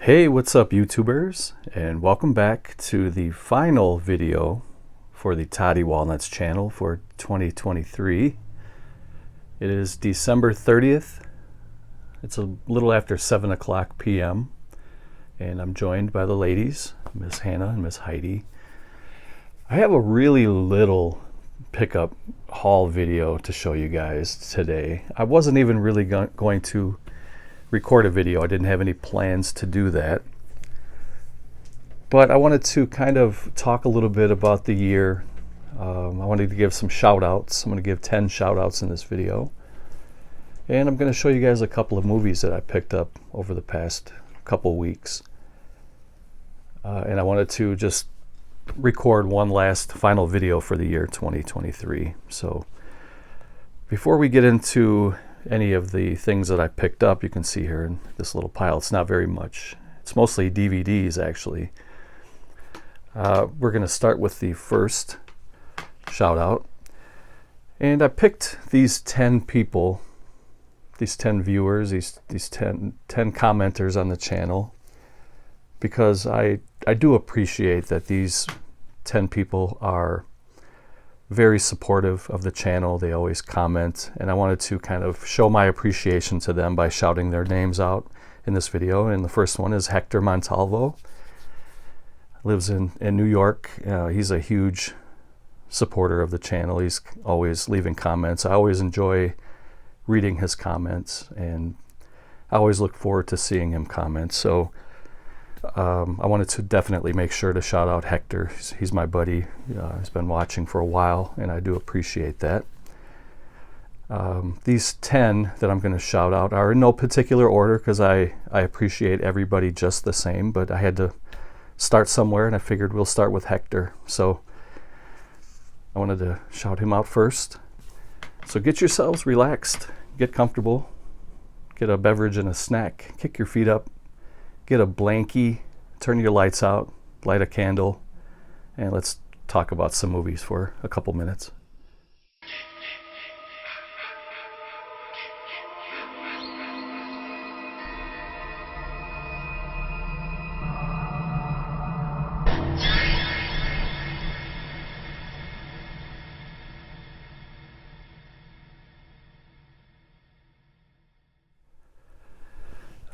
Hey, what's up YouTubers, and welcome back to the final video for the Toddy Walnuts channel for 2023. It is December 30th. It's a little after 7 o'clock p.m. and I'm joined by the ladies, Miss Hannah and Miss Heidi. I have a really little pickup haul video to show you guys today. I wasn't even really going to record a video. I didn't have any plans to do that. But I wanted to kind of talk a little bit about the year. I wanted to give some shout outs. I'm going to give 10 shout outs in this video. And I'm going to show you guys a couple of movies that I picked up over the past couple weeks. And I wanted to just record one last final video for the year 2023. So before we get into any of the things that I picked up, you can see here in this little pile, it's not very much. It's mostly DVDs actually. We're going to start with the first shout out. And I picked these 10 people, these 10 viewers, these 10 commenters on the channel, because I do appreciate that these 10 people are very supportive of the channel. They always comment, and I wanted to kind of show my appreciation to them by shouting their names out in this video. And the first one is Hector Montalvo. Lives in New York. He's a huge supporter of the channel. He's always leaving comments. I always enjoy reading his comments, and I always look forward to seeing him comment. So I wanted to definitely make sure to shout out Hector. He's my buddy. He's been watching for a while, and I do appreciate that. These 10 that I'm going to shout out are in no particular order, because I appreciate everybody just the same, but I had to start somewhere, and I figured we'll start with Hector. So I wanted to shout him out first. So get yourselves relaxed, get comfortable, get a beverage and a snack, kick your feet up, get a blankie, turn your lights out, light a candle, and let's talk about some movies for a couple minutes.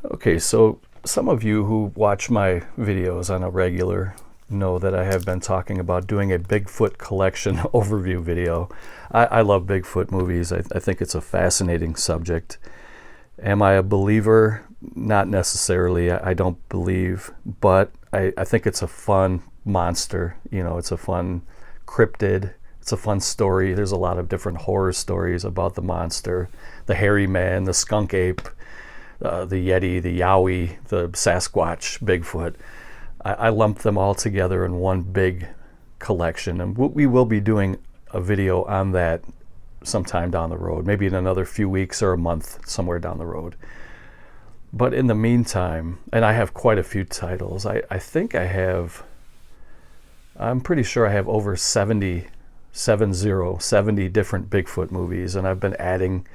Okay, so some of you who watch my videos on a regular know that I have been talking about doing a Bigfoot collection overview video. I love Bigfoot movies. I think it's a fascinating subject. Am I a believer? Not necessarily. I don't believe, but I think it's a fun monster. You know, it's a fun cryptid. It's a fun story. There's a lot of different horror stories about the monster. The hairy man, the skunk ape, the Yeti, the Yowie, the Sasquatch, Bigfoot. I lumped them all together in one big collection, and we will be doing a video on that sometime down the road, maybe in another few weeks or a month, somewhere down the road. But in the meantime, and I have quite a few titles. I'm pretty sure I have over 70 different Bigfoot movies, and I've been adding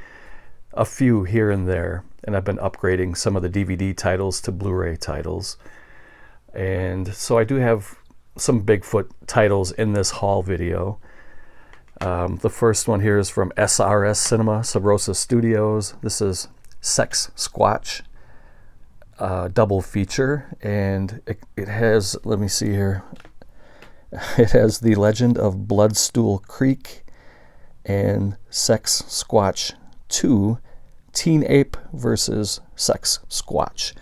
a few here and there, and I've been upgrading some of the DVD titles to Blu-ray titles. And so I do have some Bigfoot titles in this haul video. The first one here is from SRS Cinema, Sub Rosa Studios. This is Sex Squatch, double feature, and it has, let me see here, it has The Legend of Bloodstool Creek and Sex Squatch 2, Teen Ape versus Sex Squatch.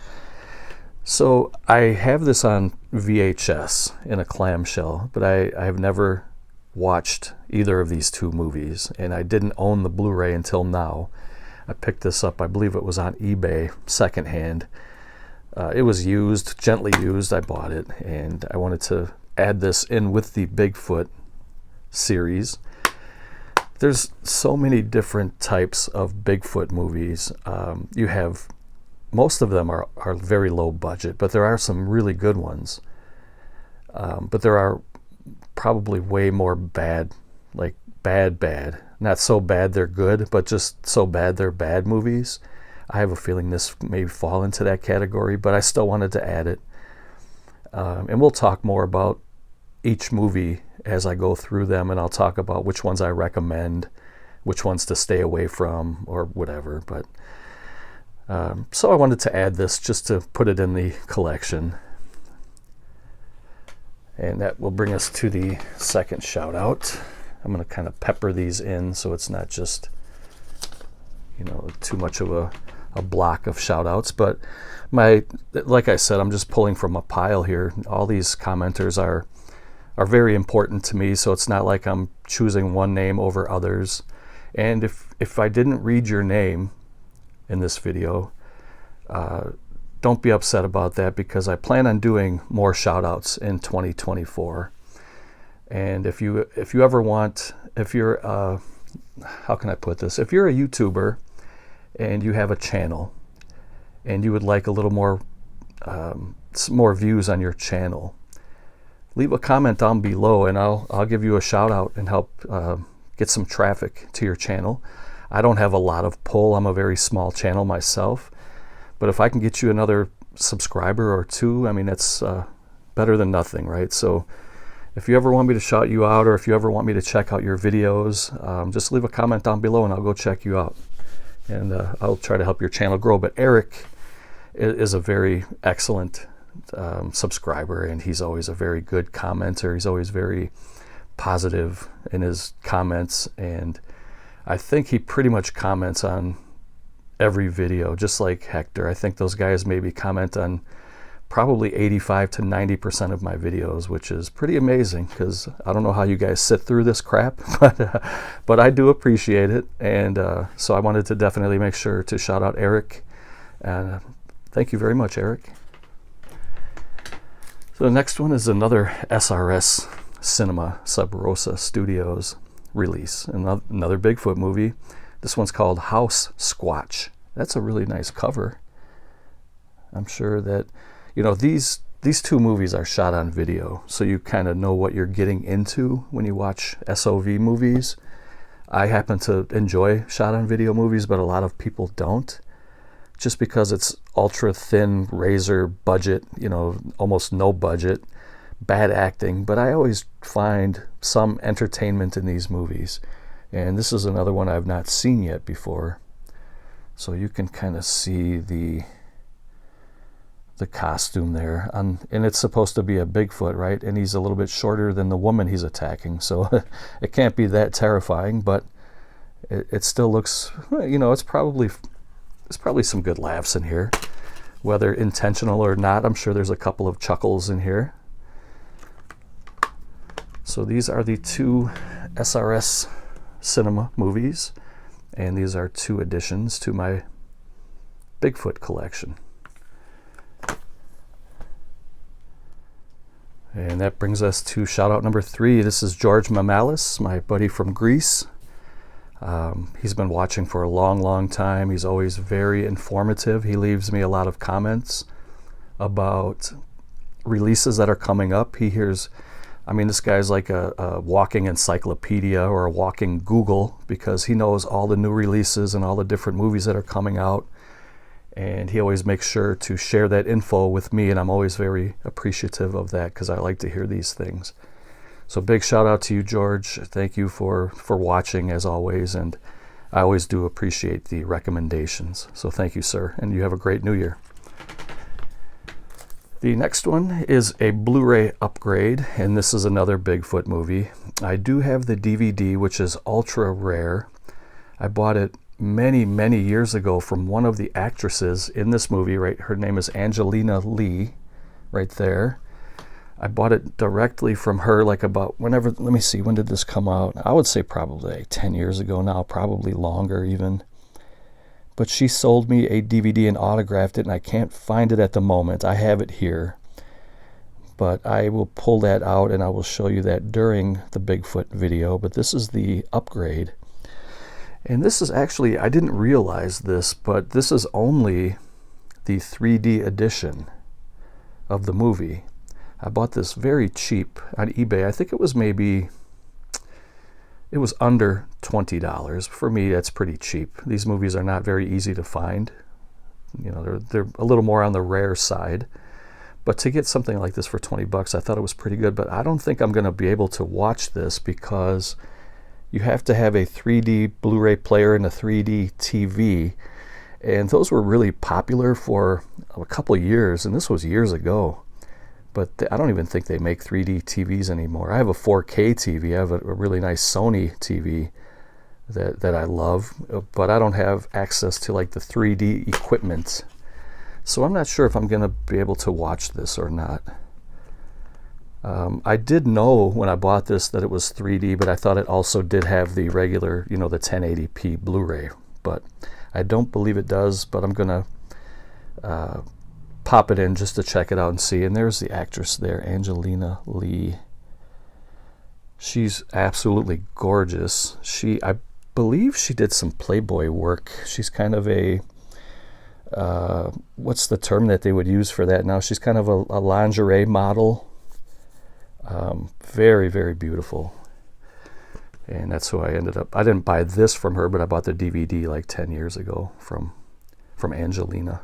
So I have this on VHS in a clamshell, but I have never watched either of these two movies, and I didn't own the Blu-ray until now. I picked this up, I believe it was on eBay, secondhand. It was used, gently used. I bought it, and I wanted to add this in with the Bigfoot series. There's so many different types of Bigfoot movies. You have, most of them are very low budget, but there are some really good ones. But there are probably way more bad, like bad. Not so bad they're good, but just so bad they're bad movies. I have a feeling this may fall into that category, but I still wanted to add it. And we'll talk more about each movie as I go through them, and I'll talk about which ones I recommend, which ones to stay away from, or whatever. But so I wanted to add this just to put it in the collection. And that will bring us to the second shout out. I'm going to kind of pepper these in so it's not just, too much of a block of shout outs. But like I said, I'm just pulling from a pile here. All these commenters are very important to me, so it's not like I'm choosing one name over others. And if I didn't read your name in this video, don't be upset about that, because I plan on doing more shout outs in 2024. And if you're how can I put this? If you're a YouTuber and you have a channel and you would like a little more more views on your channel, leave a comment down below and I'll give you a shout out and help get some traffic to your channel. I don't have a lot of pull. I'm a very small channel myself, but if I can get you another subscriber or two, I mean, that's better than nothing, right? So if you ever want me to shout you out, or if you ever want me to check out your videos, just leave a comment down below and I'll go check you out. And I'll try to help your channel grow. But Eric is a very excellent subscriber, and he's always a very good commenter. He's always very positive in his comments, and I think he pretty much comments on every video, just like Hector. I think those guys maybe comment on probably 85 to 90% of my videos, which is pretty amazing, because I don't know how you guys sit through this crap, but I do appreciate it. And so I wanted to definitely make sure to shout out Eric, and thank you very much, Eric. So the next one is another SRS Cinema Sub Rosa Studios release, another Bigfoot movie. This one's called House Squatch. That's a really nice cover. I'm sure that these two movies are shot on video, so you kind of know what you're getting into when you watch SOV movies. I happen to enjoy shot on video movies, but a lot of people don't, just because it's ultra thin razor budget, almost no budget, bad acting. But I always find some entertainment in these movies, and this is another one I've not seen yet before. So you can kind of see the costume there, and it's supposed to be a Bigfoot, right? And he's a little bit shorter than the woman he's attacking, so it can't be that terrifying. But it still looks, it's probably some good laughs in here, whether intentional or not. I'm sure there's a couple of chuckles in here. So these are the two SRS Cinema movies, and these are two additions to my Bigfoot collection. And that brings us to shout out number 3. This is George Mamalis, my buddy from Greece. He's been watching for a long time. He's always very informative. He leaves me a lot of comments about releases that are coming up. He hears, this guy's like a walking encyclopedia or a walking Google, because he knows all the new releases and all the different movies that are coming out. And he always makes sure to share that info with me, and I'm always very appreciative of that, because I like to hear these things. So big shout out to you, George. Thank you for watching, as always, and I always do appreciate the recommendations. So thank you, sir, and you have a great new year. The next one is a Blu-ray upgrade, and this is another Bigfoot movie. I do have the DVD, which is ultra rare. I bought it many years ago from one of the actresses in this movie, right? Her name is Angelina Lee, right there. I bought it directly from her, like about whenever, let me see, when did this come out? I would say probably like 10 years ago now, probably longer even. But she sold me a DVD and autographed it, and I can't find it at the moment. I have it here, but I will pull that out and I will show you that during the Bigfoot video. But this is the upgrade. And this is actually, I didn't realize this, but this is only the 3D edition of the movie. I bought this very cheap on eBay. I think it was it was under $20. For me, that's pretty cheap. These movies are not very easy to find You know, they're a little more on the rare side. But to get something like this for 20 bucks, I thought it was pretty good. But I don't think I'm going to be able to watch this because you have to have a 3D Blu-ray player and a 3D TV. And those were really popular for a couple of years, and this was years ago. But I don't even think they make 3D TVs anymore. I have a 4K TV. I have a really nice Sony TV that I love, but I don't have access to like the 3D equipment. So I'm not sure if I'm going to be able to watch this or not. I did know when I bought this that it was 3D, but I thought it also did have the regular, you know, the 1080p Blu-ray. But I don't believe it does, but I'm going to pop it in just to check it out and see. And there's the actress there, Angelina Lee. She's absolutely gorgeous. I believe she did some Playboy work. She's kind of a what's the term that they would use for that now? She's kind of a lingerie model. Very, very beautiful. And that's who I ended up. I didn't buy this from her, but I bought the DVD like 10 years ago from Angelina.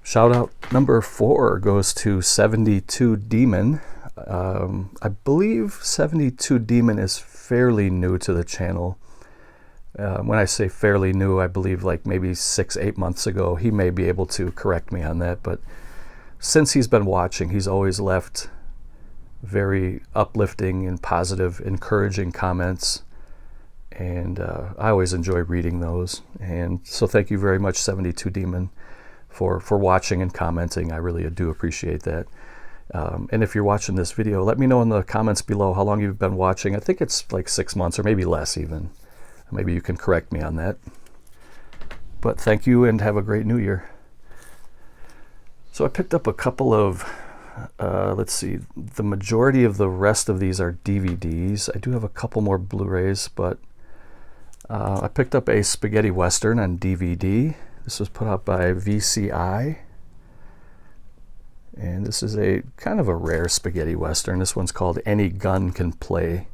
Shout out number 4 goes to 72 Demon. I believe 72 Demon is fairly new to the channel. When I say fairly new, I believe like maybe 6-8 months ago. He may be able to correct me on that, but since he's been watching, he's always left very uplifting and positive, encouraging comments, and I always enjoy reading those. And so thank you very much, 72 Demon, for watching and commenting. I really do appreciate that. And if you're watching this video, let me know in the comments below how long you've been watching. I think it's like 6 months or maybe less even. Maybe you can correct me on that. But thank you and have a great new year. So I picked up a couple of, let's see, the majority of the rest of these are DVDs. I do have a couple more Blu-rays, but I picked up a spaghetti western on DVD. This was put out by VCI. And this is a kind of a rare spaghetti western. This one's called Any Gun Can Play.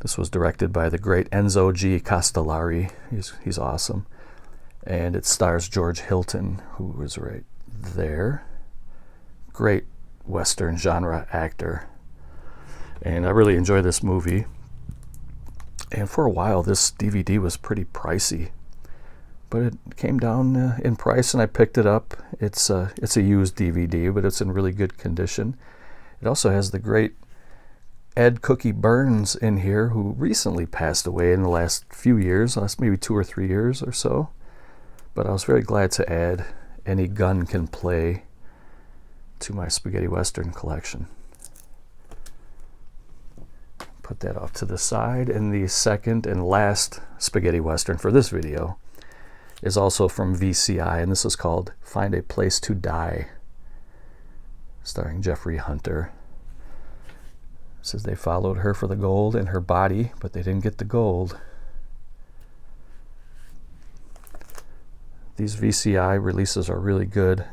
This was directed by the great Enzo G. Castellari. He's awesome. And it stars George Hilton, who was right there. Great Western genre actor. And I really enjoy this movie. And for a while, this DVD was pretty pricey. But it came down in price, and I picked it up. It's a used DVD, but it's in really good condition. It also has the great Ed Cookie Burns in here, who recently passed away in the last few years, last maybe 2 or 3 years or so. But I was very glad to add Any Gun Can Play to my spaghetti western collection. Put that off to the side. And the second and last spaghetti western for this video is also from VCI, and this is called Find a Place to Die, starring Jeffrey Hunter. It says they followed her for the gold and her body, but they didn't get the gold. These VCI releases are really good.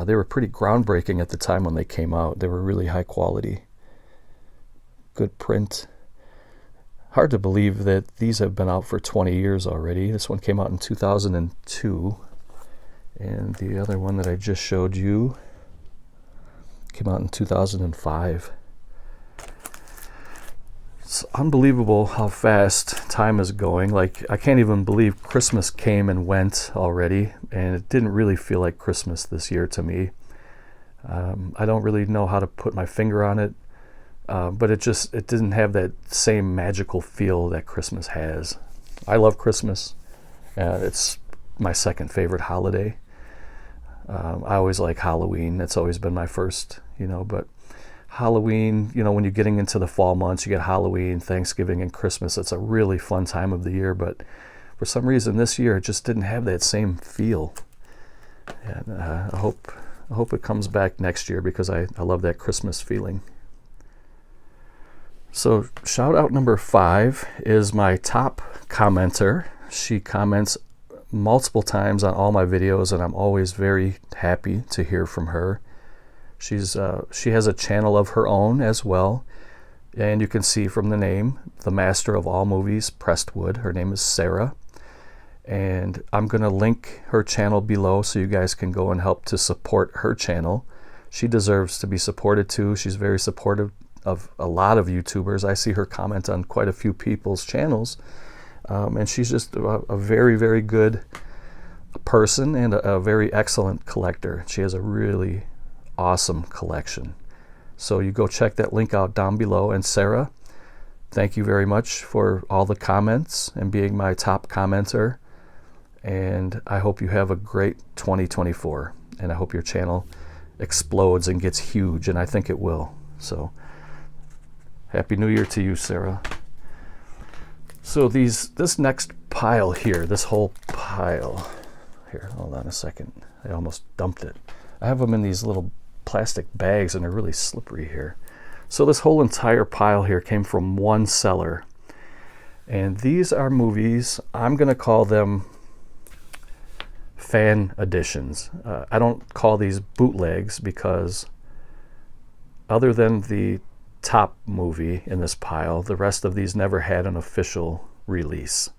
They were pretty groundbreaking at the time when they came out. They were really high quality. Good print. Hard to believe that these have been out for 20 years already. This one came out in 2002. And the other one that I just showed you came out in 2005. It's unbelievable how fast time is going. Like, I can't even believe Christmas came and went already, and it didn't really feel like Christmas this year to me. I don't really know how to put my finger on it, but it didn't have that same magical feel that Christmas has. I love Christmas. It's my second favorite holiday. I always like Halloween. That's always been my first, but Halloween, when you're getting into the fall months, you get Halloween, Thanksgiving, and Christmas. It's a really fun time of the year, but for some reason this year it just didn't have that same feel. And I hope it comes back next year because I love that Christmas feeling. So shout out number 5 is my top commenter. She comments multiple times on all my videos, and I'm always very happy to hear from her. She has a channel of her own as well, and you can see from the name, the master of all movies, Pressed Wood. Her name is Sarah, And I'm going to link her channel below so you guys can go and help to support her channel. She deserves to be supported too. She's very supportive of a lot of YouTubers. I see her comment on quite a few people's channels. And she's just a very, very good person and a very excellent collector. She has a really awesome collection. So you go check that link out down below. And Sarah, thank you very much for all the comments and being my top commenter. And I hope you have a great 2024. And I hope your channel explodes and gets huge, and I think it will. So Happy New Year to you, Sarah. So this next pile here, this whole pile here, hold on a second, I almost dumped it. I have them in these little plastic bags and they're really slippery here. So this whole entire pile here came from one seller, and these are movies. I'm gonna call them fan editions. I don't call these bootlegs because other than the top movie in this pile, the rest of these never had an official release.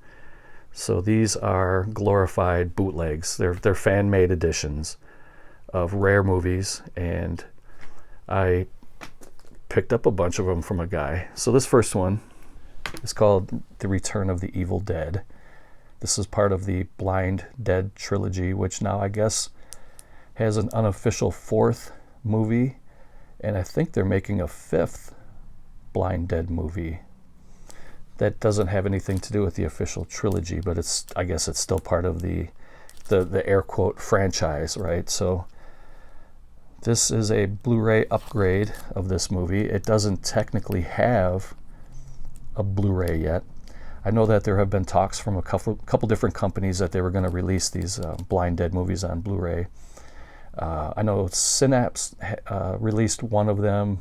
So these are glorified bootlegs. They're fan-made editions of rare movies, and I picked up a bunch of them from a guy. So this first one is called The Return of the Evil Dead. This is part of the Blind Dead trilogy, which now I guess has an unofficial 4th movie, and I think they're making a 5th Blind Dead movie. That doesn't have anything to do with the official trilogy, but I guess it's still part of the air quote franchise, right? So this is a Blu-ray upgrade of this movie. It doesn't technically have a Blu-ray yet. I know that there have been talks from a couple different companies that they were going to release these Blind Dead movies on Blu-ray. I know Synapse released one of them.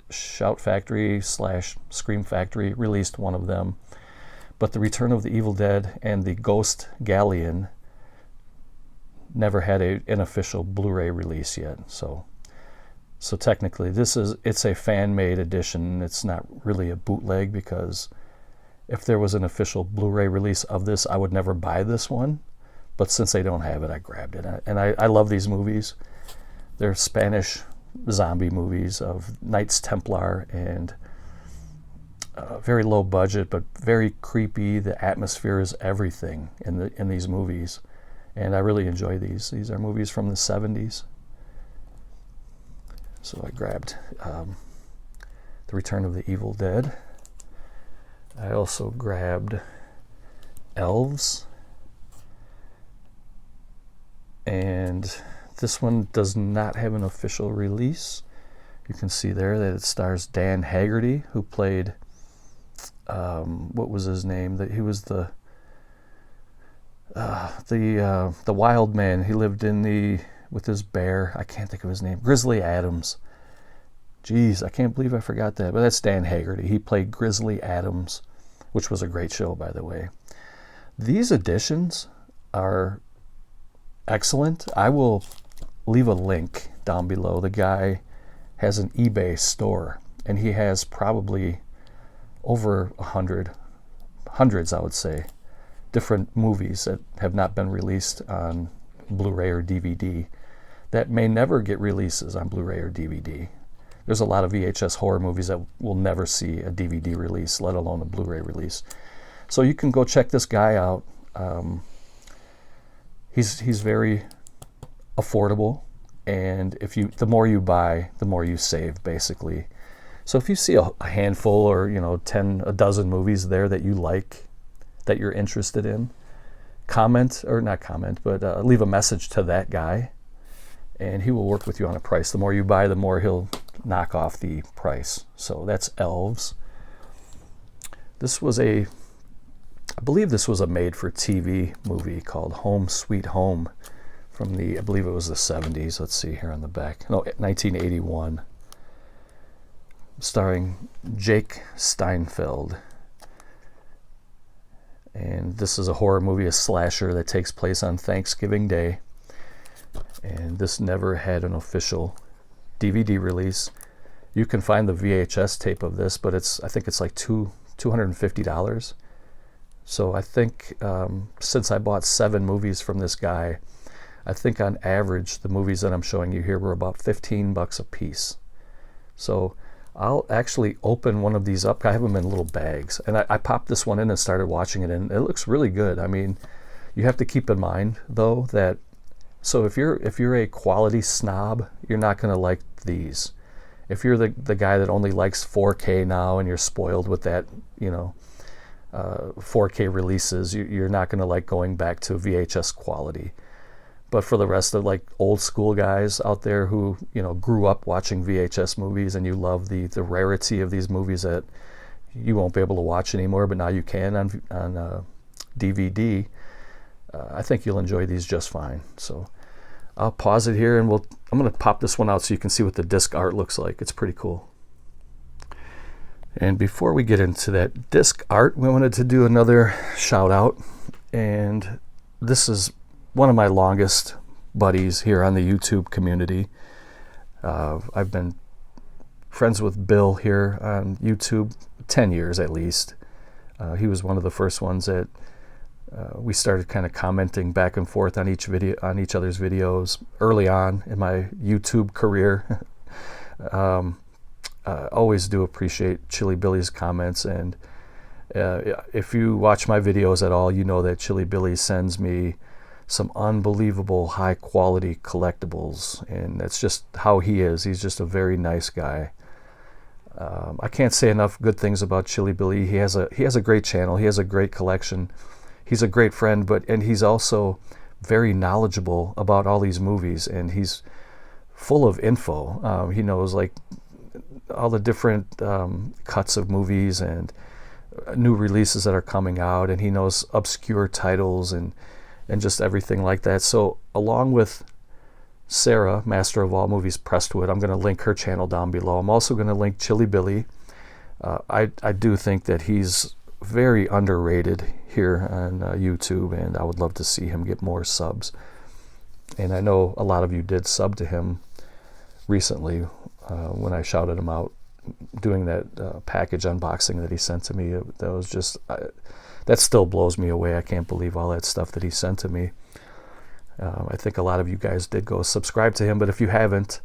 Shout Factory / Scream Factory released one of them. But The Return of the Evil Dead and the Ghost Galleon never had an official Blu-ray release yet. So technically it's a fan-made edition. It's not really a bootleg, because if there was an official Blu-ray release of this, I would never buy this one. But since they don't have it, I grabbed it. And I love these movies. They're Spanish zombie movies of Knights Templar, and very low budget, but very creepy. The atmosphere is everything in these movies. And I really enjoy these. These are movies from the 70s. So I grabbed The Return of the Evil Dead. I also grabbed Elves, and this one does not have an official release. You can see there that it stars Dan Haggerty, who played what was his name? That he was the wild man. He lived with his bear. I can't think of his name. Grizzly Adams. Jeez, I can't believe I forgot that. But that's Dan Haggerty. He played Grizzly Adams, which was a great show, by the way. These editions are excellent. I will leave a link down below. The guy has an eBay store, and he has probably over hundreds, I would say, different movies that have not been released on Blu-ray or DVD that may never get releases on Blu-ray or DVD. There's a lot of VHS horror movies that will never see a DVD release, let alone a Blu-ray release. So you can go check this guy out. He's very affordable, and the more you buy, the more you save, basically. So if you see a handful or a dozen movies there that you like, that you're interested in, leave a message to that guy, and he will work with you on a price. The more you buy, the more he'll knock off the price. So that's Elves. I believe this was a made-for-TV movie called Home Sweet Home from I believe it was the 70s. Let's see here on the back. No, 1981. Starring Jake Steinfeld. And this is a horror movie, a slasher that takes place on Thanksgiving Day. And this never had an official DVD release. You can find the VHS tape of this, but I think it's like $250. So I think since I bought 7 movies from this guy, I think on average the movies that I'm showing you here were about $15 a piece. So I'll actually open one of these up. I have them in little bags, and I popped this one in and started watching it, and it looks really good. I mean, you have to keep in mind though that so if you're a quality snob, you're not going to like these. If you're the guy that only likes 4K now and you're spoiled with that, 4K releases, you're not going to like going back to VHS quality. But for the rest of like old school guys out there who grew up watching VHS movies, and you love the rarity of these movies that you won't be able to watch anymore, but now you can on DVD, I think you'll enjoy these just fine. So I'll pause it here, and I'm going to pop this one out so you can see what the disc art looks like. It's pretty cool. And before we get into that disc art, we wanted to do another shout out, and this is one of my longest buddies here on the YouTube community. I've been friends with Bill here on YouTube 10 years at least. He was one of the first ones that we started kind of commenting back and forth on each other's videos early on in my YouTube career. I always do appreciate Chili Billy's comments, and if you watch my videos at all, you know that Chili Billy sends me some unbelievable high quality collectibles, and that's just how he is. He's just a very nice guy. I can't say enough good things about Chili Billy. He has a great channel. He has a great collection. He's a great friend, and he's also very knowledgeable about all these movies, and he's full of info. He knows like all the different cuts of movies and new releases that are coming out, and he knows obscure titles and just everything like that. So along with Sarah, Master of All Movies Prestwood, I'm going to link her channel down below. I'm also going to link Chili Billy. I do think that he's very underrated here on YouTube, and I would love to see him get more subs. And I know a lot of you did sub to him recently when I shouted him out doing that package unboxing that he sent to me. That was just that still blows me away. I can't believe all that stuff that he sent to me. I think a lot of you guys did go subscribe to him, but if you haven't,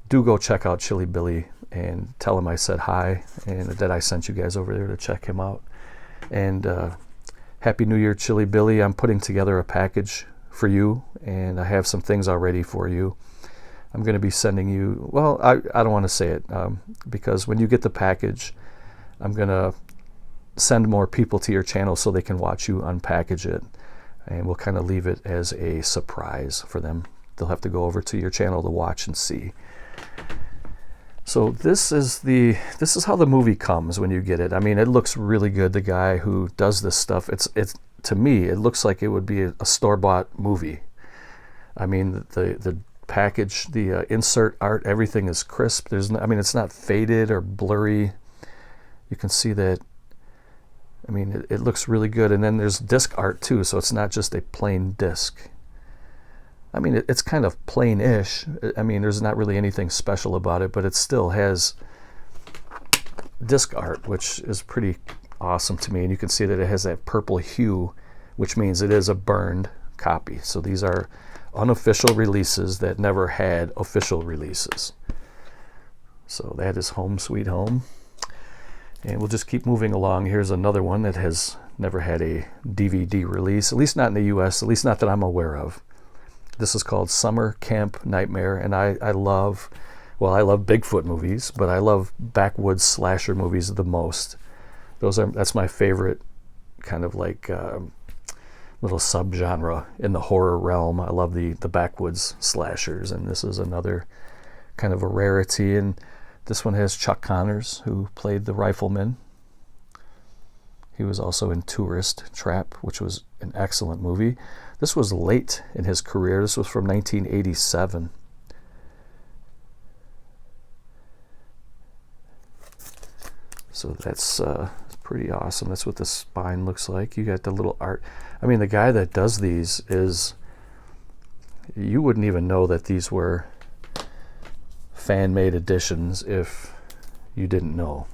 do go check out Chili Billy and tell him I said hi and that I sent you guys over there to check him out. And Happy New Year, Chili Billy. I'm putting together a package for you, and I have some things already for you. I'm going to be sending you, well, I don't want to say it, because when you get the package, I'm going to send more people to your channel so they can watch you unpackage it, and we'll kind of leave it as a surprise for them. They'll have to go over to your channel to watch and see. So this is how the movie comes when you get it. I mean, it looks really good. The guy who does this stuff, it's to me, it looks like it would be a store-bought movie. I mean, the package, the insert art, everything is crisp. It's not faded or blurry. You can see that. I mean, it looks really good. And then there's disc art too, so it's not just a plain disc. I mean, it's kind of plain-ish. I mean, there's not really anything special about it, but it still has disc art, which is pretty awesome to me. And you can see that it has that purple hue, which means it is a burned copy. So these are unofficial releases that never had official releases. So that is Home Sweet Home. And we'll just keep moving along. Here's another one that has never had a DVD release, at least not in the US, at least not that I'm aware of. This is called Summer Camp Nightmare, and I love Bigfoot movies, but I love backwoods slasher movies the most. That's my favorite kind of like little subgenre in the horror realm. I love the backwoods slashers, and this is another kind of a rarity. And this one has Chuck Connors, who played the rifleman. He was also in Tourist Trap, which was an excellent movie. This was late in his career. This was from 1987. So that's pretty awesome. That's what the spine looks like. You got the little art. I mean, the guy that does these you wouldn't even know that these were fan-made editions if you didn't know.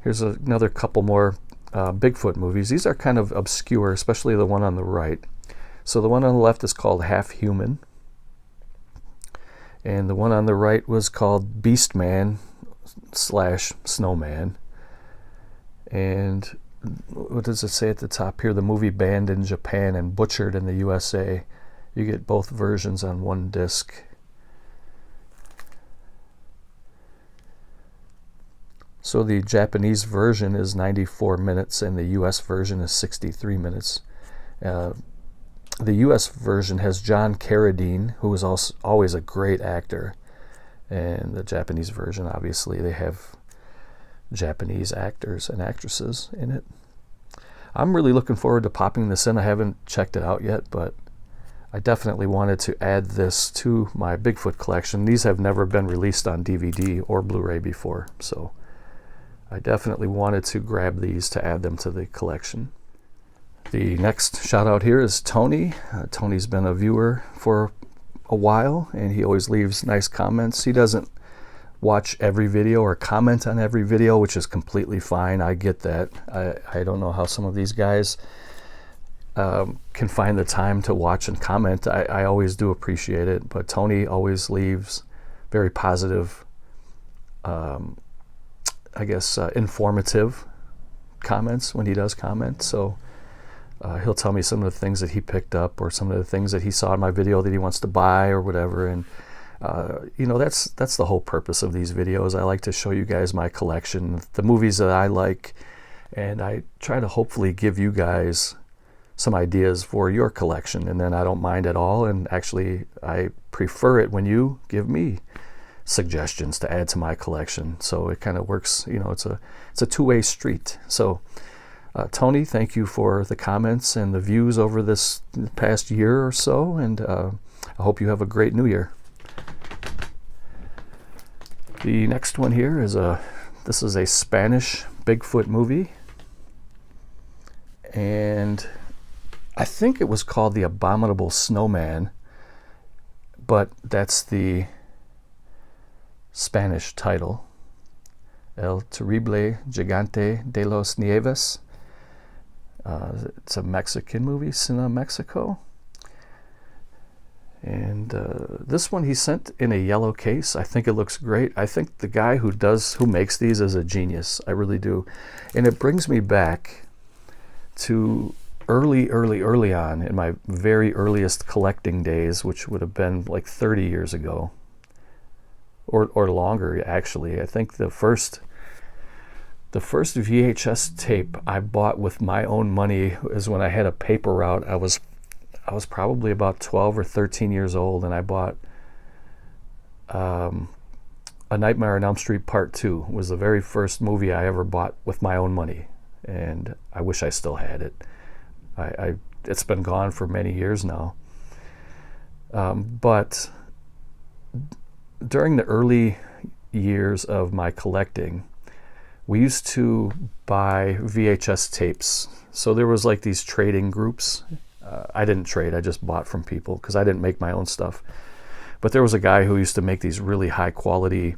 Here's another couple more Bigfoot movies. These are kind of obscure, especially the one on the right. So the one on the left is called Half Human, and the one on the right was called Beastman / Snowman. And what does it say at the top here? The movie banned in Japan and butchered in the USA. You get both versions on one disc. So the Japanese version is 94 minutes and the US version is 63 minutes. The US version has John Carradine, who is also always a great actor. And the Japanese version, obviously, they have Japanese actors and actresses in it. I'm really looking forward to popping this in. I haven't checked it out yet, but I definitely wanted to add this to my Bigfoot collection. These have never been released on DVD or Blu-ray before, so I definitely wanted to grab these to add them to the collection. The next shout out here is Tony. Tony's been a viewer for a while, and he always leaves nice comments. He doesn't watch every video or comment on every video, which is completely fine. I get that. I don't know how some of these guys can find the time to watch and comment. I always do appreciate it, but Tony always leaves very positive, informative comments when he does comment. So he'll tell me some of the things that he picked up or some of the things that he saw in my video that he wants to buy or whatever. And that's the whole purpose of these videos. I like to show you guys my collection, the movies that I like, and I try to hopefully give you guys some ideas for your collection. And then I don't mind at all, and actually I prefer it when you give me suggestions to add to my collection. So it kind of works, it's a two-way street. So Tony, thank you for the comments and the views over this past year or so, and I hope you have a great new year. The next one here is this is a Spanish Bigfoot movie, and I think it was called The Abominable Snowman, but that's the Spanish title. El Terrible Gigante de los Nieves. It's a Mexican movie, Cine Mexico. And this one he sent in a yellow case. I think it looks great. I think the guy who makes these is a genius. I really do. And it brings me back to early on in my very earliest collecting days, which would have been like 30 years ago. Or longer, actually. I think the first VHS tape I bought with my own money is when I had a paper route. I was probably about 12 or 13 years old, and I bought A Nightmare on Elm Street Part 2. It was the very first movie I ever bought with my own money, and I wish I still had it. It's been gone for many years now. But during the early years of my collecting, we used to buy VHS tapes. So there was like these trading groups. I didn't trade, I just bought from people because I didn't make my own stuff. But there was a guy who used to make these really high quality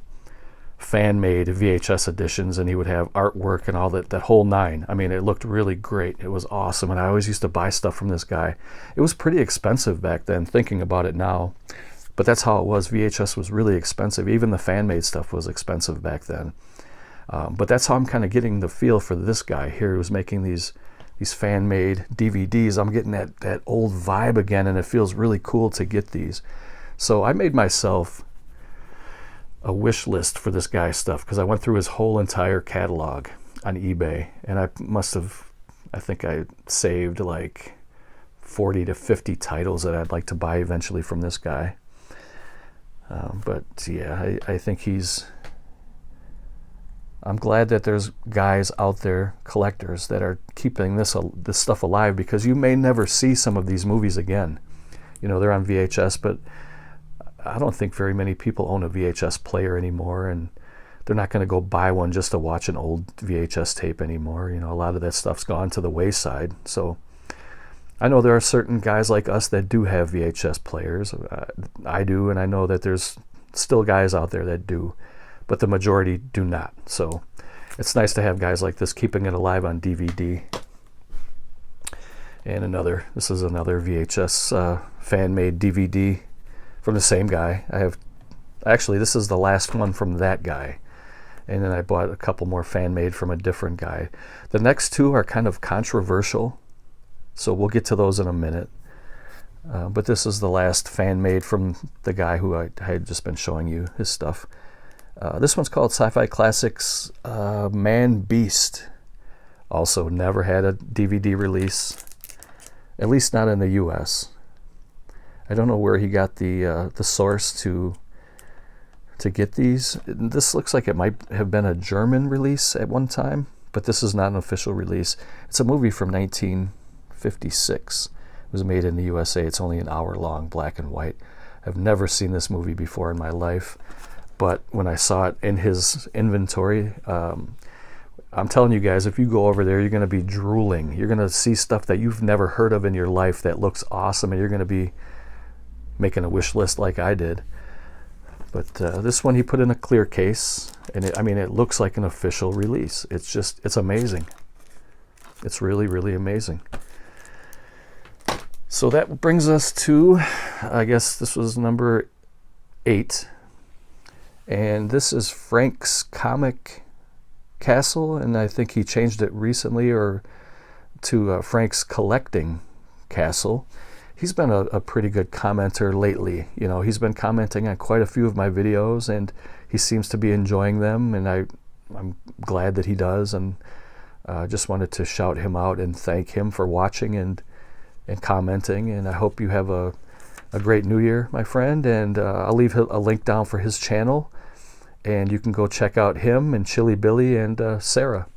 fan-made VHS editions, and he would have artwork and all that whole nine. I mean, it looked really great. It was awesome, and I always used to buy stuff from this guy. It was pretty expensive back then, thinking about it now. But that's how it was. VHS was really expensive. Even the fan-made stuff was expensive back then. But that's how I'm kind of getting the feel for this guy here who was making these fan-made DVDs. I'm getting that old vibe again, and it feels really cool to get these. So I made myself a wish list for this guy's stuff because I went through his whole entire catalog on eBay, and I think I saved like 40 to 50 titles that I'd like to buy eventually from this guy. But yeah, I think I'm glad that there's guys out there, collectors, that are keeping this stuff alive, because you may never see some of these movies again. They're on VHS, but I don't think very many people own a VHS player anymore, and they're not going to go buy one just to watch an old VHS tape anymore. A lot of that stuff's gone to the wayside. So I know there are certain guys like us that do have VHS players. I do, and I know that there's still guys out there that do, but the majority do not. So it's nice to have guys like this keeping it alive on DVD. And this is another VHS fan-made DVD from the same guy. Actually, this is the last one from that guy. And then I bought a couple more fan-made from a different guy. The next two are kind of controversial, so we'll get to those in a minute. But this is the last fan-made from the guy who I had just been showing you his stuff. This one's called Sci-Fi Classics Man Beast. Also never had a DVD release, at least not in the US. I don't know where he got the source to get these. This looks like it might have been a German release at one time, but this is not an official release. It's a movie from 1956. It was made in the USA. It's only an hour long, black and white. I've never seen this movie before in my life, but when I saw it in his inventory, I'm telling you guys, if you go over there, you're going to be drooling. You're going to see stuff that you've never heard of in your life that looks awesome, and you're going to be making a wish list like I did. But this one he put in a clear case, and it looks like an official release. It's amazing. It's really, really amazing. So that brings us to, I guess this was number 8. And this is Frank's Comic Castle, and I think he changed it recently to Frank's Collecting Castle. He's been a pretty good commenter lately. You know, he's been commenting on quite a few of my videos, and he seems to be enjoying them, and I'm glad that he does, and just wanted to shout him out and thank him for watching and commenting, and I hope you have a great new year, my friend, and I'll leave a link down for his channel, and you can go check out him and Chili Billy and Sarah.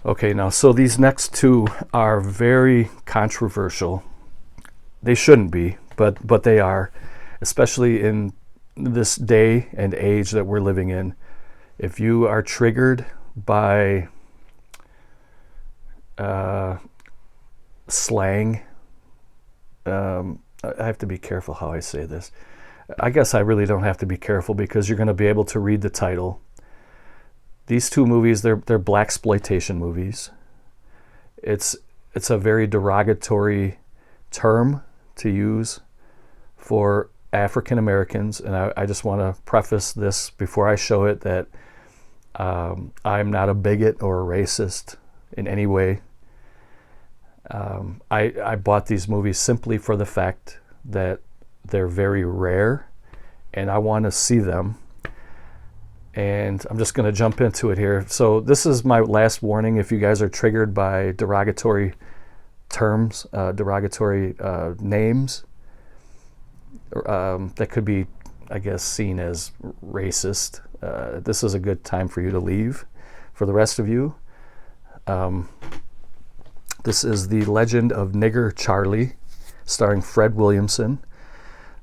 Okay, now, so these next two are very controversial. They shouldn't be, but they are, especially in this day and age that we're living in. If you are triggered by slang, I have to be careful how I say this. I guess I really don't have to be careful because you're going to be able to read the title. These two movies, they're blaxploitation movies. It's a very derogatory term to use for African Americans, and I just want to preface this before I show it that I'm not a bigot or a racist in any way. I bought these movies simply for the fact that they're very rare, and I want to see them. And I'm just going to jump into it here. So this is my last warning. If you guys are triggered by derogatory terms, derogatory names, that could be, I guess, seen as racist, this is a good time for you to leave. For the rest of you, this is The Legend of Nigger Charlie, starring Fred Williamson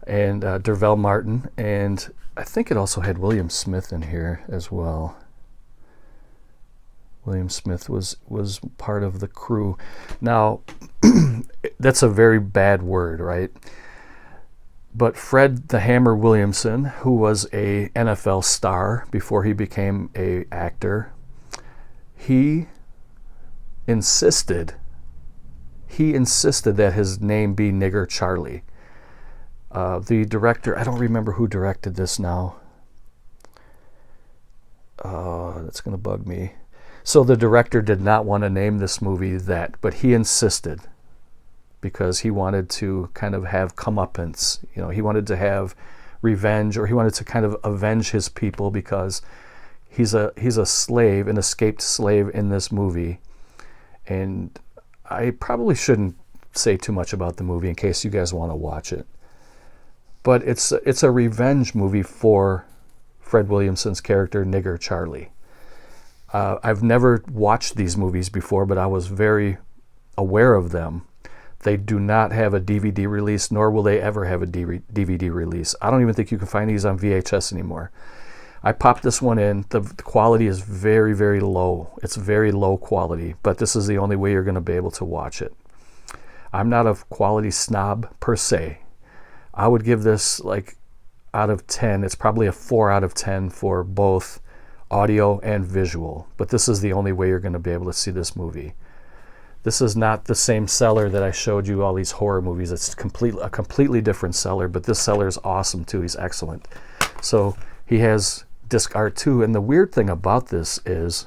and Dervell Martin, and I think it also had William Smith in here as well. William Smith was part of the crew. Now, that's a very bad word, right? But Fred the Hammer Williamson, who was a NFL star before he became an actor, he insisted that his name be Nigger Charlie. The director, I don't remember who directed this now. That's going to bug me. So the director did not want to name this movie that, but he insisted because he wanted to kind of have comeuppance. You know, he wanted to have revenge, or he wanted to kind of avenge his people because he's a slave, an escaped slave in this movie. And I probably shouldn't say too much about the movie in case you guys want to watch it. But it's a revenge movie for Fred Williamson's character, Nigger Charlie. I've never watched these movies before, but I was very aware of them. They do not have a DVD release, nor will they ever have a DVD release. I don't even think you can find these on VHS anymore. I popped this one in. The quality is very, very low. It's very low quality, but this is the only way you're going to be able to watch it. I'm not a quality snob per se. I would give this, like, out of 10, it's probably a 4 out of 10 for both audio and visual. But this is the only way you're going to be able to see this movie. This is not the same seller that I showed you all these horror movies. It's a completely different seller, but this seller is awesome too. He's excellent. So he has disc art too, and the weird thing about this is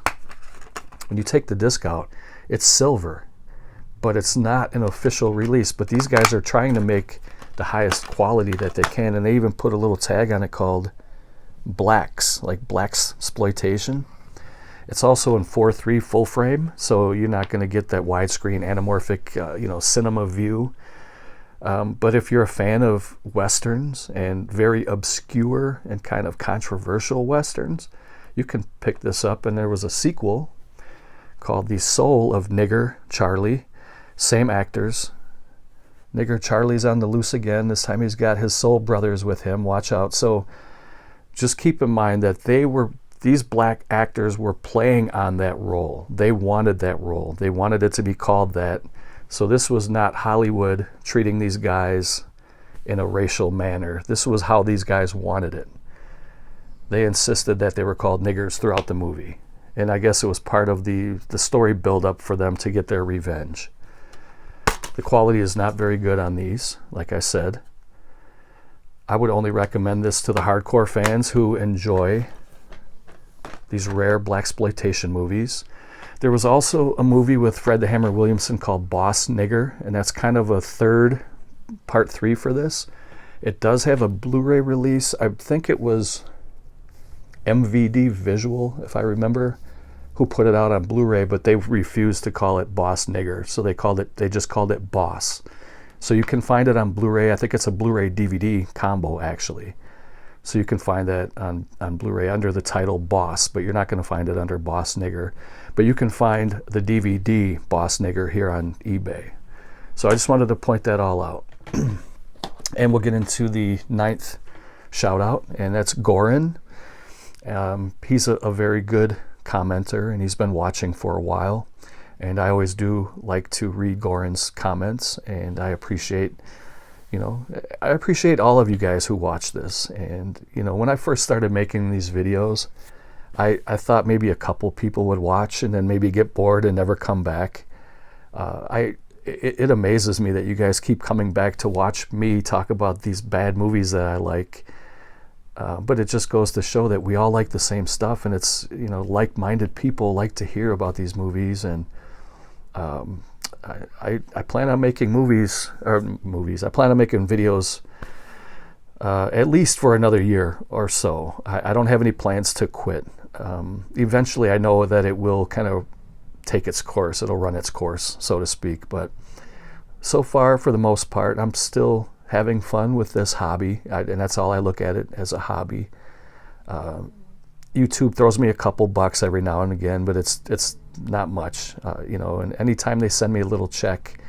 when you take the disc out, it's silver, but it's not an official release. But these guys are trying to make the highest quality that they can, and they even put a little tag on it called Blacks, like Black's Exploitation. It's also in 4:3 full frame, so you're not going to get that widescreen anamorphic, cinema view. But if you're a fan of westerns and very obscure and kind of controversial westerns, you can pick this up. And there was a sequel called The Soul of Nigger Charlie. Same actors. Nigger Charlie's on the loose again. This time he's got his soul brothers with him. Watch out. So just keep in mind that these black actors were playing on that role. They wanted that role. They wanted it to be called that. So this was not Hollywood treating these guys in a racial manner. This was how these guys wanted it. They insisted that they were called niggers throughout the movie. And I guess it was part of the story build-up for them to get their revenge. The quality is not very good on these, like I said. I would only recommend this to the hardcore fans who enjoy these rare blaxploitation movies. There was also a movie with Fred the Hammer Williamson called Boss Nigger, and that's kind of a third, part 3 for this. It does have a Blu-ray release. I think it was MVD Visual, if I remember, who put it out on Blu-ray, but they refused to call it Boss Nigger, so they just called it Boss. So you can find it on Blu-ray. I think it's a Blu-ray DVD combo, actually. So you can find that on Blu-ray under the title Boss, but you're not going to find it under Boss Nigger. But you can find the DVD Boss Nigger here on eBay. So I just wanted to point that all out. And we'll get into the 9th shout out, and that's Goran. He's a very good commenter, and he's been watching for a while. And I always do like to read Goran's comments, and I appreciate all of you guys who watch this. And, when I first started making these videos, I thought maybe a couple people would watch and then maybe get bored and never come back. It amazes me that you guys keep coming back to watch me talk about these bad movies that I like. But it just goes to show that we all like the same stuff, and it's, like-minded people like to hear about these movies. And I plan on making I plan on making videos at least for another year or so. I don't have any plans to quit. Eventually, I know that it will kind of take its course. It'll run its course, so to speak. But so far, for the most part, I'm still having fun with this hobby, and that's all I look at it, as a hobby. YouTube throws me a couple bucks every now and again, but it's not much, and anytime they send me a little check,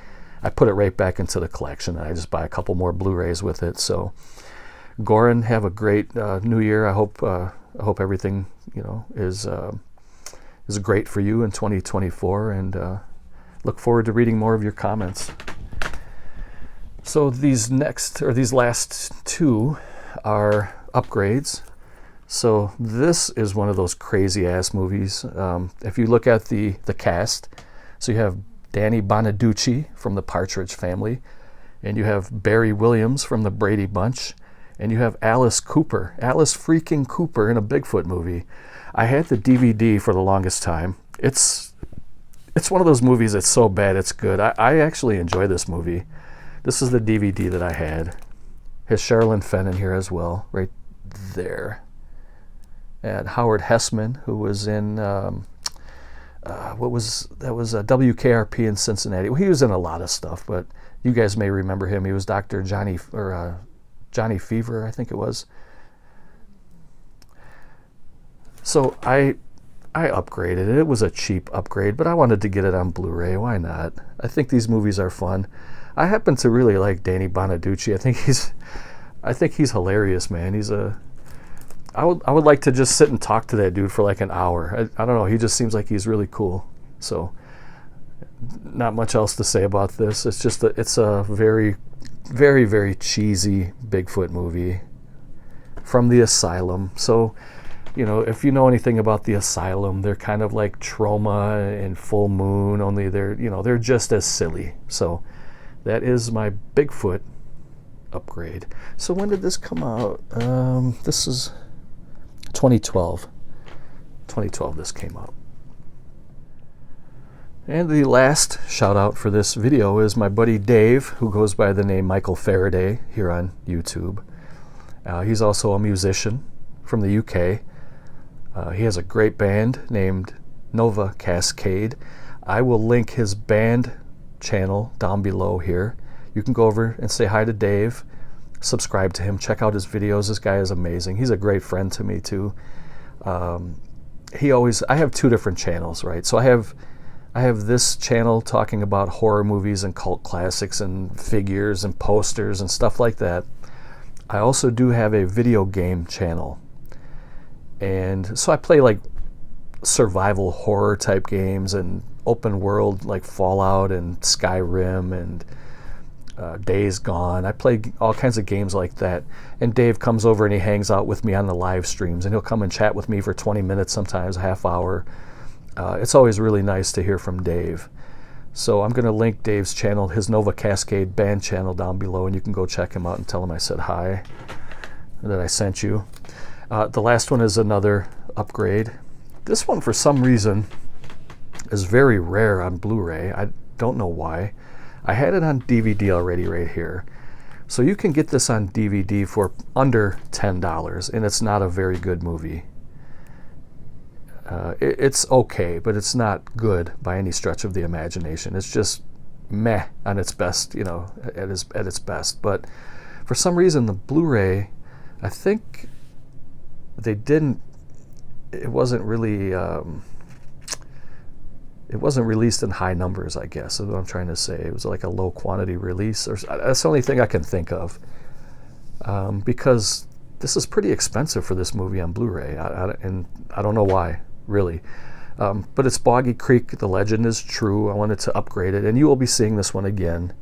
I put it right back into the collection, and I just buy a couple more Blu-rays with it. So Goran, have a great new year. I hope everything is great for you in 2024, and look forward to reading more of your comments. So these last two are upgrades. So this is one of those crazy ass movies. If you look at the cast, so you have Danny Bonaducci from the Partridge Family, and you have Barry Williams from the Brady Bunch, and you have Alice freaking Cooper in a Bigfoot movie. I had the DVD for the longest time. It's one of those movies that's so bad it's good. I actually enjoy this movie. This is the DVD that I had. Has Sherilyn Fenn in here as well, right there. And Howard Hessman, who was in WKRP in Cincinnati. Well, he was in a lot of stuff, but you guys may remember him. He was Dr. Johnny Fever, I think it was. So I upgraded it. It was a cheap upgrade, but I wanted to get it on Blu-ray. Why not? I think these movies are fun. I happen to really like Danny Bonaducci. I think he's hilarious, man. I would like to just sit and talk to that dude for like an hour. I don't know. He just seems like he's really cool. So, not much else to say about this. It's a very, very, very cheesy Bigfoot movie from the asylum. So, you know, if you know anything about the Asylum, they're kind of like Trauma and Full Moon, only they're, you know, they're just as silly. So that is my Bigfoot upgrade. So when did this come out? This is 2012. 2012 this came out. And the last shout out for this video is my buddy Dave, who goes by the name Michael Faraday here on YouTube. He's also a musician from the UK. He has a great band named Nova Cascade. I will link his band channel down below here. You can go over and say hi to Dave, subscribe to him, check out his videos. This guy is amazing. He's a great friend to me too. I have two different channels, right? So I have this channel talking about horror movies and cult classics and figures and posters and stuff like that. I also do have a video game channel. And so I play like survival horror type games and open world like Fallout and Skyrim and Days Gone. I play all kinds of games like that. And Dave comes over and he hangs out with me on the live streams, and he'll come and chat with me for 20 minutes, sometimes a half hour. It's always really nice to hear from Dave. So I'm going to link Dave's channel, his Nova Cascade band channel, down below, and you can go check him out and tell him I said hi, that I sent you. The last one is another upgrade. This one, for some reason, is very rare on Blu-ray. I don't know why. I had it on DVD already right here. So you can get this on DVD for under $10, and it's not a very good movie. It's okay, but it's not good by any stretch of the imagination. It's just meh on its best, you know, at its best. But for some reason, the Blu-ray, I think they didn't. It wasn't really. It wasn't released in high numbers, I guess, is what I'm trying to say. It was like a low quantity release, or that's the only thing I can think of. Because this is pretty expensive for this movie on Blu-ray, and I don't know why, really. But it's Boggy Creek, the legend is true. I wanted to upgrade it, and you will be seeing this one again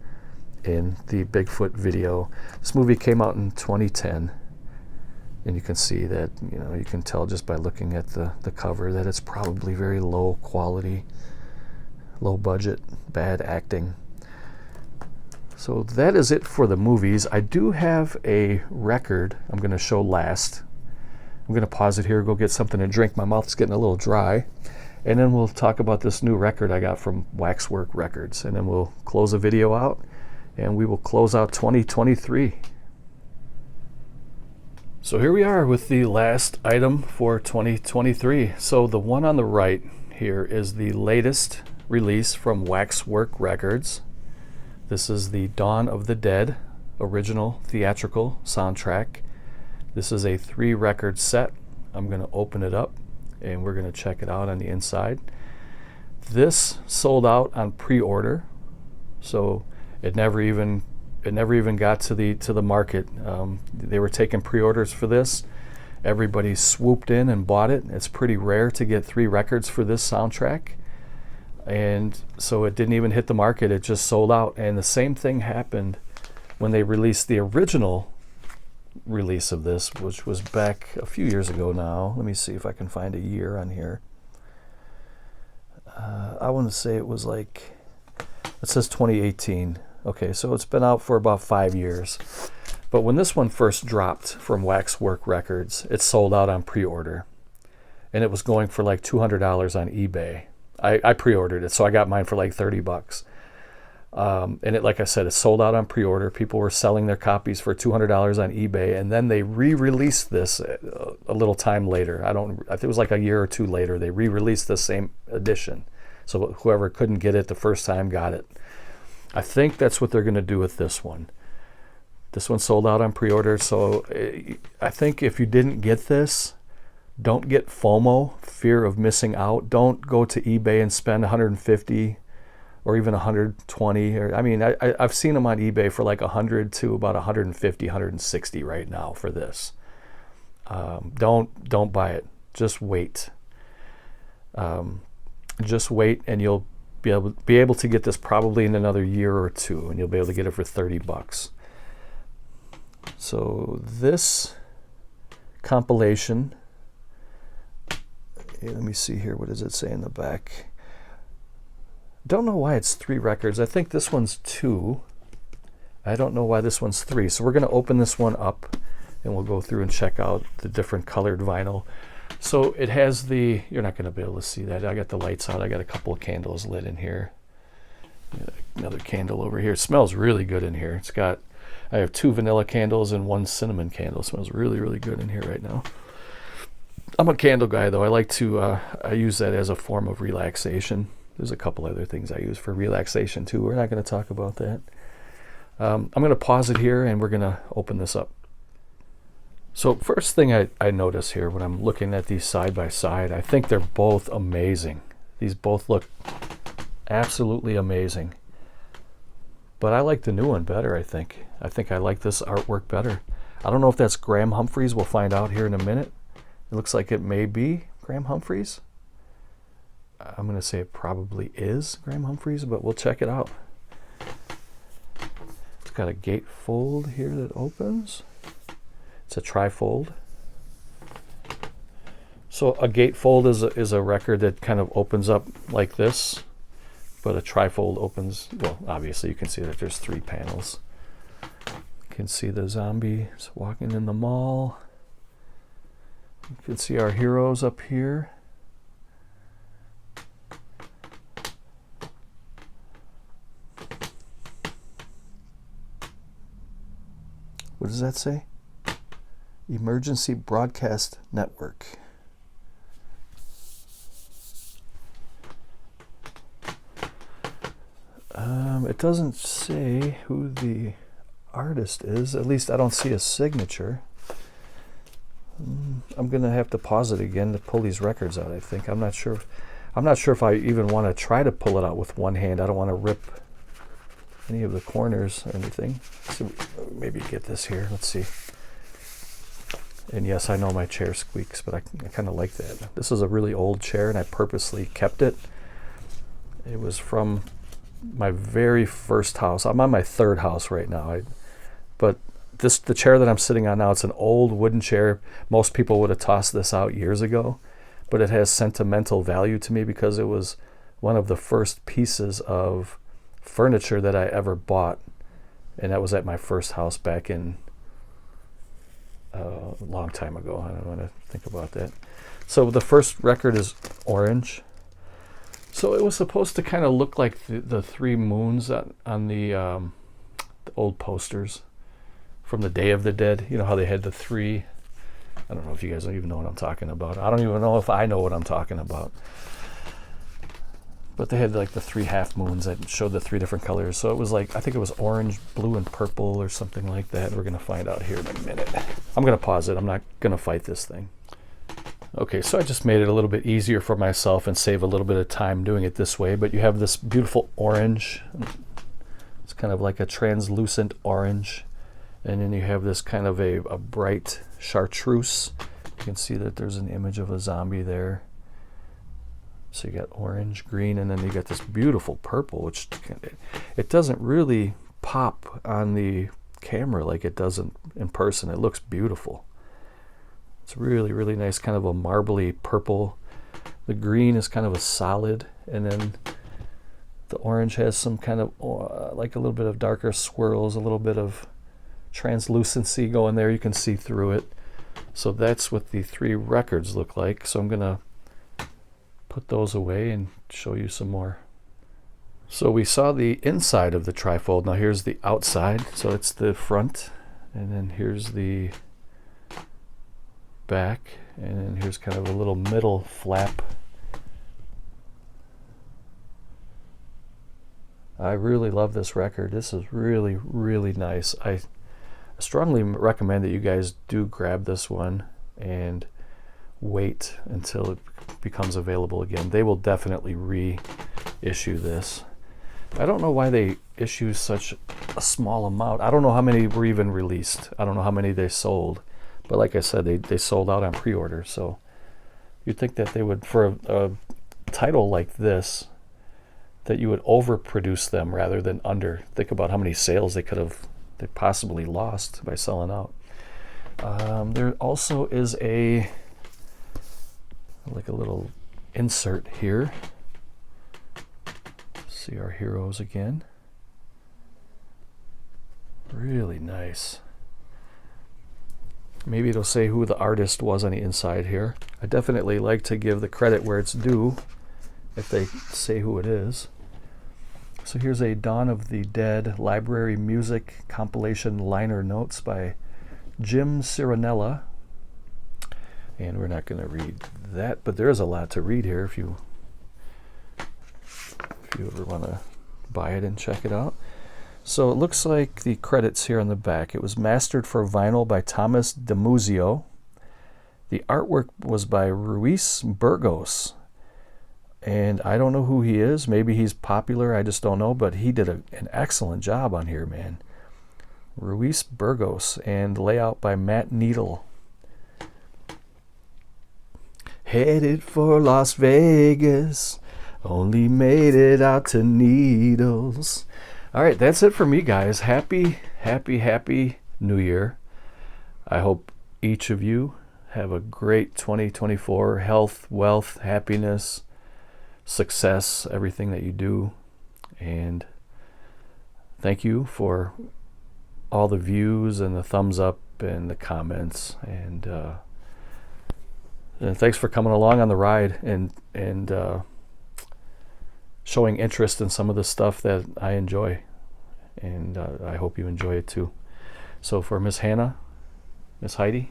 in the Bigfoot video. This movie came out in 2010, and you can see that, you know, you can tell just by looking at the cover that it's probably very low quality, low budget, bad acting. So that is it for the movies. I do have a record I'm going to show last. I'm going to pause it here, go get something to drink. My mouth's getting a little dry. And then we'll talk about this new record I got from Waxwork Records. And then we'll close the video out, and we will close out 2023. So here we are with the last item for 2023. So the one on the right here is the latest release from Waxwork Records. This is the Dawn of the Dead original theatrical soundtrack. This is a 3-record set. I'm going to open it up and we're going to check it out on the inside. This sold out on pre-order, so it never even got to the market. They were taking pre-orders for this. Everybody swooped in and bought it. It's pretty rare to get 3 records for this soundtrack. And so it didn't even hit the market. It just sold out. And the same thing happened when they released the original release of this, which was back a few years ago now. Let me see if I can find a year on here. I want to say it was like, it says 2018. Okay, so it's been out for about 5 years. But when this one first dropped from Waxwork Records, it sold out on pre-order. And it was going for like $200 on eBay. I pre-ordered it, so I got mine for like $30. And it, like I said, it sold out on pre-order. People were selling their copies for $200 on eBay, and then they re-released this a little time later. I think it was like a year or two later. They re-released the same edition, so whoever couldn't get it the first time got it. I think that's what they're going to do with this one. This one sold out on pre-order, so I think if you didn't get this, don't get FOMO, fear of missing out. Don't go to eBay and spend $150 or even $120. Or I mean, I've seen them on eBay for like $100 to about $150, $160 right now for this. Don't buy it. Just wait. Just wait, and you'll be able to get this probably in another year or two, and you'll be able to get it for $30. So this compilation Okay, let me see here. What does it say in the back? Don't know why it's 3 records. I think this one's 2. I don't know why this one's 3. So we're going to open this one up and we'll go through and check out the different colored vinyl. So it has the, you're not going to be able to see that. I got the lights out. I got a couple of candles lit in here. Another candle over here. It smells really good in here. It's got, I have 2 vanilla candles and 1 cinnamon candle. It smells really, really good in here right now. I'm a candle guy though. I like to, I use that as a form of relaxation. There's a couple other things I use for relaxation too. We're not going to talk about that. I'm going to pause it here and we're going to open this up. So first thing I notice here when I'm looking at these side by side, I think they're both amazing. These both look absolutely amazing. But I like the new one better, I think. I think I like this artwork better. I don't know if that's Graham Humphreys. We'll find out here in a minute. It looks like it may be Graham Humphreys. I'm going to say it probably is Graham Humphreys, but we'll check it out. It's got a gatefold here that opens. It's a trifold. So a gatefold is a record that kind of opens up like this, but a trifold opens, well, obviously you can see that there's 3 panels. You can see the zombies walking in the mall. You can see our heroes up here. What does that say? Emergency Broadcast Network. It doesn't say who the artist is. At least I don't see a signature. I'm gonna have to pause it again to pull these records out. I think I'm not sure if I even want to try to pull it out with one hand. I don't want to rip any of the corners or anything. So maybe get this here. Let's see. And yes, I know my chair squeaks, but I kind of like that. This is a really old chair, and I purposely kept it. It was from my very first house. I'm on my 3rd house right now. But the chair that I'm sitting on now, it's an old wooden chair. Most people would have tossed this out years ago, but it has sentimental value to me because it was one of the first pieces of furniture that I ever bought, and that was at my first house back in a long time ago. I don't want to think about that. So the first record is orange. So it was supposed to kind of look like the 3 moons on the old posters from the Day of the Dead. You know how they had the 3. I don't know if you guys don't even know what I'm talking about. I don't even know if I know what I'm talking about. But they had like the 3 half moons that showed the 3 different colors. So it was like, I think it was orange, blue, and purple or something like that. We're going to find out here in a minute. I'm going to pause it. I'm not going to fight this thing. Okay, so I just made it a little bit easier for myself and save a little bit of time doing it this way. But you have this beautiful orange. It's kind of like a translucent orange. And then you have this kind of a bright chartreuse. You can see that there's an image of a zombie there. So you got orange, green, and then you got this beautiful purple, which it doesn't really pop on the camera like it does in person. It looks beautiful. It's really, really nice, kind of a marbly purple. The green is kind of a solid, and then the orange has some kind of like a little bit of darker swirls, a little bit of translucency going there. You can see through it. So that's what the 3 records look like. So I'm going to put those away and show you some more. So we saw the inside of the trifold. Now here's the outside. So it's the front, and then here's the back, and then here's kind of a little middle flap. I really love this record. This is really, really nice. I strongly recommend that you guys do grab this one and wait until it becomes available again. They will definitely reissue this. I don't know why they issue such a small amount. I don't know how many were even released. I don't know how many they sold. But like I said, they sold out on pre-order. So you'd think that they would, for a title like this, that you would overproduce them rather than under. Think about how many sales they possibly lost by selling out. There also is a like a little insert here. See our heroes again. Really nice. Maybe it'll say who the artist was on the inside here. I definitely like to give the credit where it's due if they say who it is. So here's a Dawn of the Dead library music compilation liner notes by Jim Cirinella. And we're not going to read that, but there is a lot to read here if you ever want to buy it and check it out. So it looks like the credits here on the back. It was mastered for vinyl by Thomas DeMuzio. The artwork was by Ruiz Burgos. And I don't know who he is. Maybe he's popular. I just don't know. But he did an excellent job on here, man. Ruiz Burgos. And layout by Matt Needle. Headed for Las Vegas. Only made it out to Needles. All right, that's it for me, guys. Happy New Year. I hope each of you have a great 2024. Health, wealth, happiness, success, everything that you do. And thank you for all the views and the thumbs up and the comments. And thanks for coming along on the ride and showing interest in some of the stuff that I enjoy. And I hope you enjoy it too. So for Miss Hannah, Miss Heidi,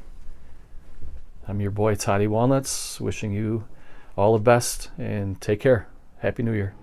I'm your boy Toddy Walnuts, wishing you all the best and take care. Happy New Year.